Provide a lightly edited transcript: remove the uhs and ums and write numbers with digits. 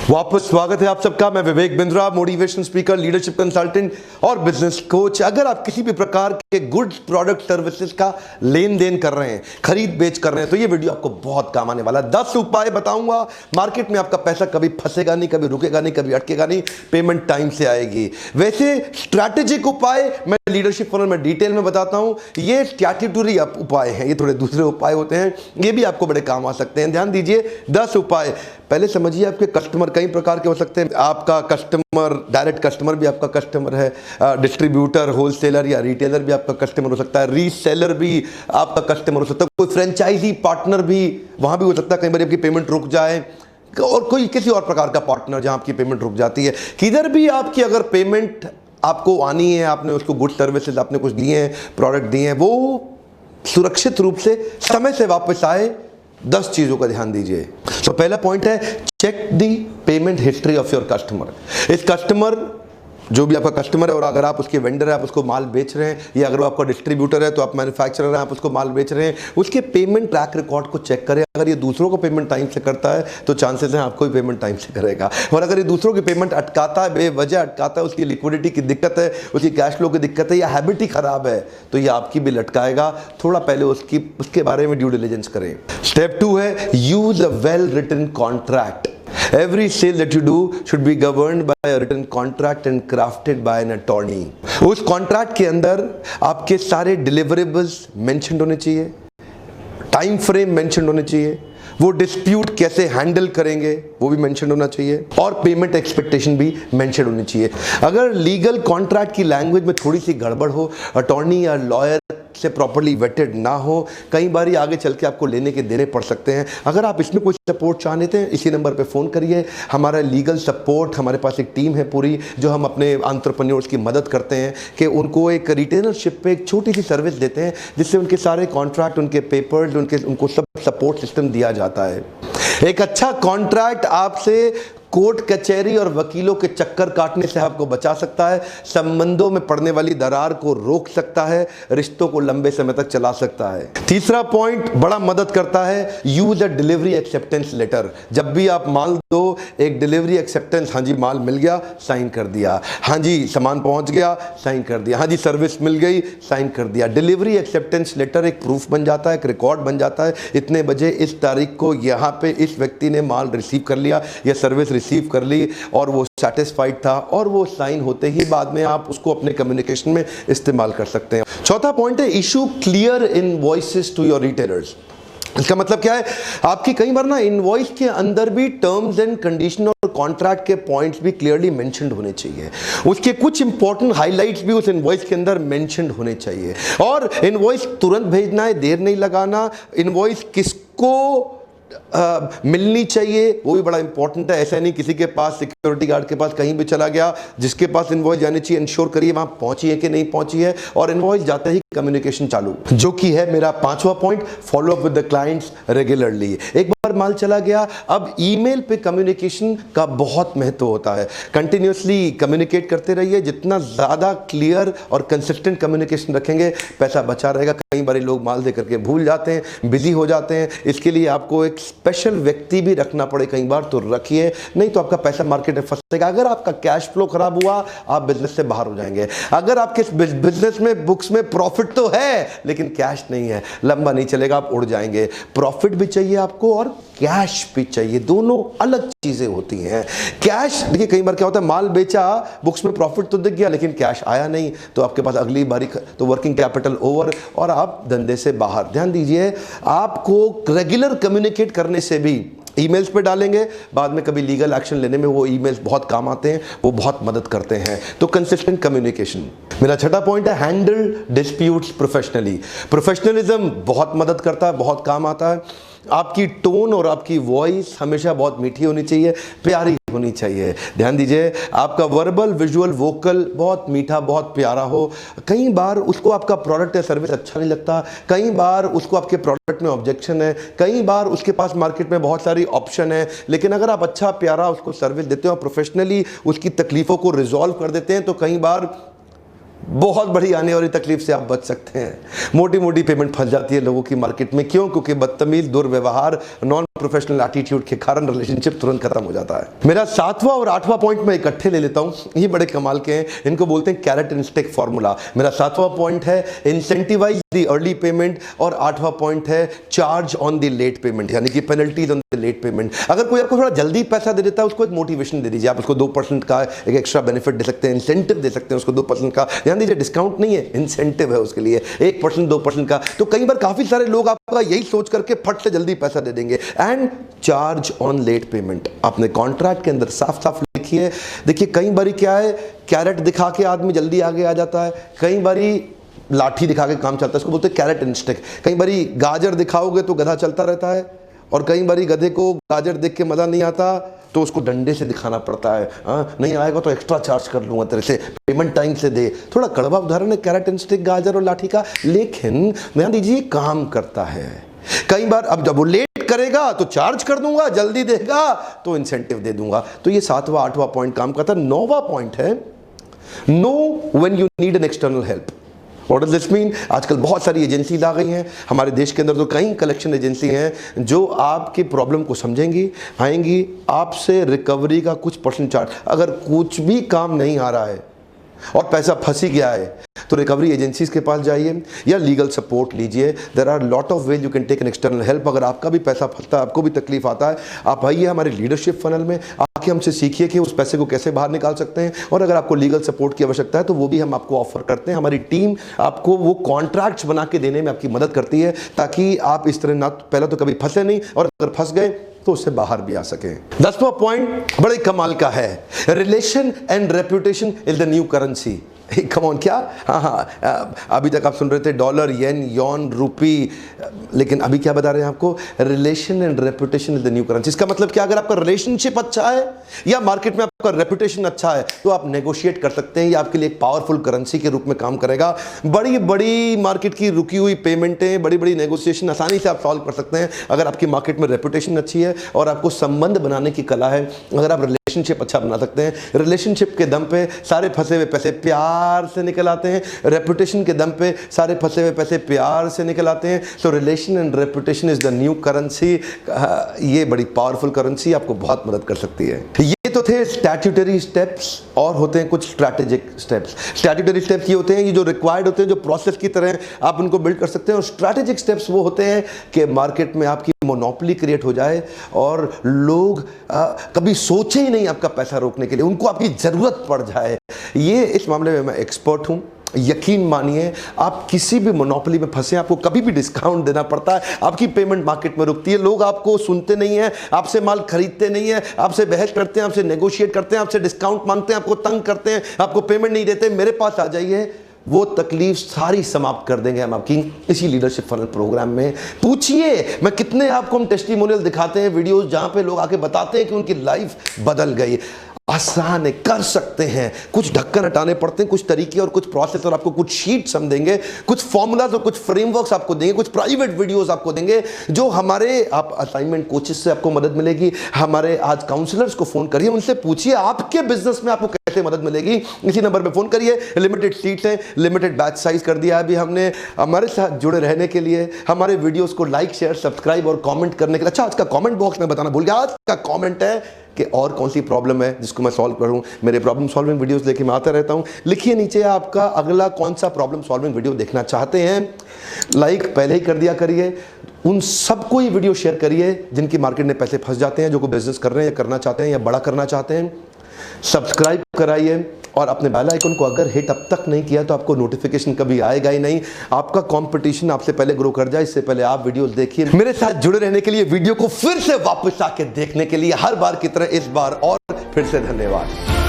वापस स्वागत है आप सबका। मैं Vivek Bindra, motivation speaker, leadership consultant और बिजनेस कोच। अगर आप किसी भी प्रकार के गुड्स, प्रोडक्ट, सर्विसेज का लेन देन कर रहे हैं, खरीद बेच कर रहे हैं, तो ये वीडियो आपको बहुत काम आने वाला है। 10 उपाय बताऊंगा, मार्केट में आपका पैसा कभी फंसेगा नहीं, कभी रुकेगा नहीं, कभी अटकेगा नहीं, पेमेंट टाइम से आएगी। वैसे स्ट्रैटेजिक उपाय मैं लीडरशिप फनल में डिटेल में बताता हूं। ये स्टैट्यूटरी उपाय हैं, ये थोड़े दूसरे उपाय होते हैं, ये भी आपको बड़े काम आ सकते हैं। ध्यान दीजिए, 10 उपाय। पहले समझिए, आपके कस्टमर कई प्रकार के हो सकते हैं। आपका कस्टमर, डायरेक्ट कस्टमर भी आपका कस्टमर है, डिस्ट्रीब्यूटर, होलसेलर या रिटेलर भी आपका कस्टमर हो सकता है, रीसेलर भी आपका कस्टमर हो सकता है, कोई फ्रेंचाइजी पार्टनर भी वहां भी हो सकता है। कई बार आपकी पेमेंट रुक जाए, और कोई किसी और प्रकार का पार्टनर जहां आपकी पेमेंट रुक जाती है। किधर भी आपकी अगर पेमेंट आपको आनी है, आपने उसको गुड सर्विसेज आपने कुछ दिए हैं, प्रोडक्ट दिए हैं, वो सुरक्षित रूप से समय से वापस आए। 10 चीजों का ध्यान दीजिए। तो पहला पॉइंट है, check the payment history of your customer. इस कस्टमर, जो भी आपका कस्टमर है, और अगर आप उसके वेंडर है, आप उसको माल बेच रहे हैं, या अगर वो आपका डिस्ट्रीब्यूटर है तो आप मैन्युफैक्चरर हैं, आप उसको माल बेच रहे हैं, उसके पेमेंट ट्रैक रिकॉर्ड को चेक करें। अगर ये दूसरों को पेमेंट टाइम से करता है तो चांसेस हैं आपको भी पेमेंट टाइम से करेगा। और अगर ये दूसरों की पेमेंट अटकाता है, बेवजह अटकाता है, उसकी लिक्विडिटी की दिक्कत है, उसकी कैश फ्लो की दिक्कत है, या हैबिट ही खराब है, तो ये आपकी भी लटकाएगा। थोड़ा पहले उसके बारे में ड्यू डिलिजेंस करें। स्टेप 2 है, use a well written contract. Every sale that you do should be governed by a written contract and crafted by an attorney. उस कॉन्ट्रैक्ट के अंदर आपके सारे डिलीवरेबल्स मेंशन्ड होने चाहिए, टाइम फ्रेम मेंशन्ड होने चाहिए, वो डिस्प्यूट कैसे हैंडल करेंगे वो भी मेंशन होना चाहिए, और पेमेंट एक्सपेक्टेशन भी मेंशन होनी चाहिए। अगर लीगल कॉन्ट्रैक्ट की लैंग्वेज में थोड़ी सी गड़बड़ हो, अटॉर्नी या लॉयर से प्रॉपर्ली वेटेड ना हो, कई बार आगे चल के आपको लेने के देने पड़ सकते हैं। अगर आप इसमें कोई सपोर्ट चाहते हैं, इसी नंबर पे फ़ोन करिए। हमारा लीगल सपोर्ट, हमारे पास एक टीम है पूरी, जो हम अपने एंटरप्रेन्योर्स की मदद करते हैं कि उनको एक रिटेनरशिप पे एक छोटी सी सर्विस देते हैं, जिससे उनके सारे कॉन्ट्रैक्ट, उनके पेपर्स, उनको सब सपोर्ट सिस्टम दिया जाता है। एक अच्छा कॉन्ट्रैक्ट आपसे कोर्ट कचहरी और वकीलों के चक्कर काटने से आपको बचा सकता है, संबंधों में पड़ने वाली दरार को रोक सकता है, रिश्तों को लंबे समय तक चला सकता है। तीसरा पॉइंट बड़ा मदद करता है, use a delivery acceptance letter. जब भी आप माल दो, एक डिलीवरी एक्सेप्टेंस, हाँ जी माल मिल गया, साइन कर दिया, हाँ जी सामान पहुंच गया, साइन कर दिया, हाँ जी सर्विस मिल गई, साइन कर दिया। डिलीवरी एक्सेप्टेंस लेटर एक प्रूफ बन जाता है, एक रिकॉर्ड बन जाता है। इतने बजे इस तारीख को यहाँ पे इस व्यक्ति ने माल रिसीव कर लिया या सर्विस रिसीव कर ली, और वो सैटिस्फाइड था, और वो साइन होते ही बाद में आप उसको अपने कम्युनिकेशन में इस्तेमाल कर सकते हैं। चौथा पॉइंट है, issue clear invoices to your retailers. इसका मतलब क्या है, आपकी कई बार ना इनवॉइस के अंदर भी टर्म्स एंड कंडीशन और कॉन्ट्रैक्ट के पॉइंट्स भी क्लियरली मेंशन्ड होने चाहिए। उसके कुछ इंपॉर्टेंट हाइलाइट्स भी उस इनवॉइस के अंदर मेंशन्ड होने चाहिए। और इनवॉइस तुरंत भेजना है, देर नहीं लगाना। इनवॉइस किसको मिलनी चाहिए वो भी बड़ा इंपॉर्टेंट है। ऐसा नहीं किसी के पास, सिक्योरिटी गार्ड के पास कहीं भी चला गया, जिसके पास इनवॉइस जानी चाहिए इंश्योर करिए वहां पहुंची है कि नहीं पहुंची है, और इनवॉइस जाते ही कम्युनिकेशन चालू, जो कि है मेरा 5वां point, follow up with the clients regularly. एक बार माल चला गया, अब ईमेल पे कम्युनिकेशन का बहुत महत्व होता है। कंटिन्यूसली कम्युनिकेट करते रहिए। जितना ज्यादा क्लियर और कंसिस्टेंट कम्युनिकेशन रखेंगे, पैसा बचा रहेगा। कई बार लोग माल दे करके भूल जाते हैं, बिजी हो जाते हैं। इसके लिए आपको एक स्पेशल व्यक्ति भी रखना पड़े कई बार, तो रखिए, नहीं तो आपका पैसा मार्केट में फंसेगा। अगर आपका कैश फ्लो खराब हुआ, आप बिजनेस से बाहर हो जाएंगे। अगर आपके बिजनेस में बुक्स में प्रॉफिट तो है लेकिन कैश नहीं है, लंबा नहीं चलेगा, आप उड़ जाएंगे। प्रॉफिट भी चाहिए आपको और कैश भी चाहिए, दोनों अलग चीजें होती हैं। कैश, देखिए कई बार क्या होता है, माल बेचा, बुक्स में प्रॉफिट तो दिख गया लेकिन कैश आया नहीं, तो आपके पास अगली बारी तो वर्किंग कैपिटल ओवर और आप धंधे से बाहर। ध्यान दीजिए, आपको रेगुलर कम्युनिकेट करने से भी, ईमेल्स पे डालेंगे, बाद में कभी लीगल एक्शन लेने में वो ईमेल्स बहुत काम आते हैं, वो बहुत मदद करते हैं। तो कंसिस्टेंट कम्युनिकेशन। मेरा छठा पॉइंट है, हैंडल डिस्प्यूट्स प्रोफेशनली। प्रोफेशनलिज्म बहुत मदद करता है, बहुत काम आता है। आपकी टोन और आपकी वॉइस हमेशा बहुत मीठी होनी चाहिए, प्यारी होनी चाहिए। ध्यान दीजिए, आपका वर्बल, विजुअल, वोकल बहुत मीठा, बहुत प्यारा हो। कई बार उसको आपका प्रोडक्ट या सर्विस अच्छा नहीं लगता, कई बार उसको आपके प्रोडक्ट में ऑब्जेक्शन है, कई बार उसके पास मार्केट में बहुत सारी ऑप्शन है, लेकिन अगर आप अच्छा प्यारा उसको सर्विस देते हो और प्रोफेशनली उसकी तकलीफों को रिजॉल्व कर देते हैं, तो कई बार बहुत बड़ी आने वाली तकलीफ से आप बच सकते हैं। मोटी मोटी पेमेंट फंस जाती है लोगों की मार्केट में। क्यों? क्योंकि बदतमीज, दुर्व्यवहार, नॉन प्रोफेशनल एटीट्यूड के कारण रिलेशनशिप तुरंत खत्म हो जाता है। मेरा 7वां और 8वां पॉइंट मैं इकट्ठे ले लेता हूं, ये बड़े कमाल के हैं, इनको बोलते हैं कैरेट एंड स्टिक फॉर्मूला। मेरा 7वां पॉइंट है इंसेंटिवाइज द अर्ली पेमेंट और 8वां पॉइंट है charge on the late payment, यानी कि penalties on the late payment. अगर कोई आपको थोड़ा जल्दी पैसा दे देता है उसको एक मोटिवेशन दे दीजिए, आप उसको 2% का एक एक्स्ट्रा बेनिफिट दे सकते हैं, इंसेंटिव दे सकते हैं उसको 2% का, ध्यान दीजिए डिस्काउंट नहीं है, इंसेंटिव है उसके लिए 1% 2% का। तो कई बार काफी सारे लोग आपका यही सोच करके फट से जल्दी पैसा दे देंगे। And charge on late payment आपने कॉन्ट्रैक्ट के अंदर साफ साफ लिखिए। देखिए कई बारी क्या है, कैरेट दिखा के आदमी जल्दी आगे आ जाता है, कई बारी लाठी दिखा के काम चलता है, इसको बोलते हैं कैरेट एंड स्टिक। कई बारी गाजर दिखाओगे तो गधा चलता रहता है, और कई बारी गधे को गाजर देख के मजा नहीं आता तो उसको डंडे से दिखाना पड़ता है। नहीं आएगा तो एक्स्ट्रा चार्ज कर लूंगा तेरे से, पेमेंट टाइम से दे। थोड़ा कड़वा उदाहरण है कैरेट एंड स्टिक, गाजर और लाठी का, लेकिन ध्यान दीजिए काम करता है। कई बार अब जब वो लेट करेगा तो चार्ज कर दूंगा, जल्दी देगा तो इंसेंटिव दे दूंगा। तो ये 7वां 8वां पॉइंट काम करता है। 9वां पॉइंट है know when you need an external help. What does this mean? आजकल बहुत सारी एजेंसीज आ गई हैं हमारे देश के अंदर, तो कई कलेक्शन एजेंसी हैं जो आपकी प्रॉब्लम को समझेंगी, आएंगी, आपसे रिकवरी का कुछ परसेंट चार्ज। अगर कुछ भी काम नहीं आ रहा है और पैसा फंस ही गया है तो रिकवरी एजेंसीज के पास जाइए या लीगल सपोर्ट लीजिए। There are lot of ways you can take an external help. अगर आपका भी पैसा फंसता है, आपको भी तकलीफ आता है, आप आइए हमारे लीडरशिप फनल में, आके हमसे सीखिए कि उस पैसे को कैसे बाहर निकाल सकते हैं। और अगर आपको लीगल सपोर्ट की आवश्यकता है तो वो भी हम आपको ऑफर करते हैं। हमारी टीम आपको वो कॉन्ट्रैक्ट्स बना के देने में आपकी मदद करती है, ताकि आप इस तरह ना पहले तो कभी फंसे नहीं, और अगर फंस गए तो उससे बाहर भी आ सके। 10वां पॉइंट बड़े कमाल का है, relation and reputation is the new currency. Come on, क्या? हाँ, अभी तक आप सुन रहे थे डॉलर, येन, यॉन, रूपी, लेकिन अभी क्या बता रहे हैं आपको? Relation and reputation is the new currency. इसका मतलब क्या? अगर आपका रिलेशनशिप अच्छा है या मार्केट में आपका रेपुटेशन अच्छा है तो आप नेगोशिएट कर सकते हैं, ये आपके लिए एक पावरफुल करेंसी के रूप में काम करेगा। बड़ी बड़ी मार्केट की रुकी हुई पेमेंटें, बड़ी बड़ी नेगोशिएशन आसानी से आप सॉल्व कर सकते हैं अगर आपकी मार्केट में रेपुटेशन अच्छी है और आपको संबंध बनाने की कला है। अगर आप रिलेशनशिप अच्छा बना सकते हैं, रिलेशनशिप के दम पे सारे फंसे हुए पैसे प्यार से निकल आते हैं, रेपुटेशन के दम पे सारे फंसे हुए पैसे प्यार से निकल आते हैं। सो relation and reputation is the new currency. ये बड़ी पावरफुल करेंसी, आपको बहुत मदद कर सकती है। ये तो थे स्टैट्यूटरी स्टेप्स, और होते हैं कुछ स्ट्रैटेजिक स्टेप्स। स्टैट्यूटरी स्टेप्स ये होते हैं, ये जो रिक्वायर्ड होते हैं, जो प्रोसेस की तरह आप उनको बिल्ड कर सकते हैं। और स्ट्रैटेजिक स्टेप्स वो होते हैं कि मार्केट में आपकी मोनोपोली क्रिएट हो जाए और लोग कभी सोचे ही नहीं आपका पैसा रोकने के लिए, उनको आपकी जरूरत पड़ जाए। ये इस मामले में मैं एक्सपर्ट हूं। यकीन मानिए, आप किसी भी मोनोपोली में फंसे, आपको कभी भी डिस्काउंट देना पड़ता है, आपकी पेमेंट मार्केट में रुकती है, लोग आपको सुनते नहीं है, आपसे माल खरीदते नहीं है, आपसे बहस करते हैं, आपसे नेगोशिएट करते हैं, आपसे डिस्काउंट मांगते हैं, आपको तंग करते हैं, आपको पेमेंट नहीं देते। मेरे पास आ जाइए, वो तकलीफ सारी समाप्त कर देंगे हम आपकी इसी लीडरशिप फनल प्रोग्राम में। पूछिए, मैं कितने आपको हम टेस्टिमोनियल दिखाते हैं, वीडियोस जहां पे लोग आके बताते हैं कि उनकी लाइफ बदल गई। आसान है, कर सकते हैं। कुछ ढक्कन हटाने पड़ते हैं, कुछ तरीके और कुछ प्रोसेस, और आपको कुछ शीट्स हम देंगे, कुछ फॉर्मूलाज और कुछ फ्रेमवर्क्स आपको देंगे, कुछ प्राइवेट वीडियोस आपको देंगे, जो हमारे आप असाइनमेंट कोचेस से आपको मदद मिलेगी। हमारे आज काउंसलर्स को फोन करिए, उनसे पूछिए आपके बिजनेस में आपको कैसे मदद मिलेगी। इसी नंबर पे फोन करिए। लिमिटेड सीट्स हैं, लिमिटेड बैच साइज कर दिया अभी हमने। हमारे साथ जुड़े रहने के लिए, हमारे वीडियोस को लाइक, शेयर, सब्सक्राइब और कमेंट करने के लिए। अच्छा, आज का कमेंट बॉक्स में बताना भूल गया, आज का कमेंट है कि और कौन सी प्रॉब्लम है जिसको मैं सॉल्व करूं। मेरे प्रॉब्लम सॉल्विंग वीडियोस लेके मैं आता रहता हूं। लिखिए नीचे आपका अगला कौन सा प्रॉब्लम सॉल्विंग वीडियो देखना चाहते हैं। लाइक पहले ही कर दिया करिए, उन सबको ये वीडियो शेयर करिए जिनकी मार्केट में पैसे फंस जाते हैं, जो कोई बिजनेस कर रहे हैं या करना चाहते हैं या बड़ा करना चाहते हैं। सब्सक्राइब कराइए और अपने बेल आइकन को अगर हिट अब तक नहीं किया तो आपको नोटिफिकेशन कभी आएगा ही नहीं। आपका कंपटीशन आपसे पहले ग्रो कर जाए, इससे पहले आप वीडियोस देखिए। मेरे साथ जुड़े रहने के लिए, वीडियो को फिर से वापस आके देखने के लिए, हर बार की तरह इस बार और फिर से धन्यवाद।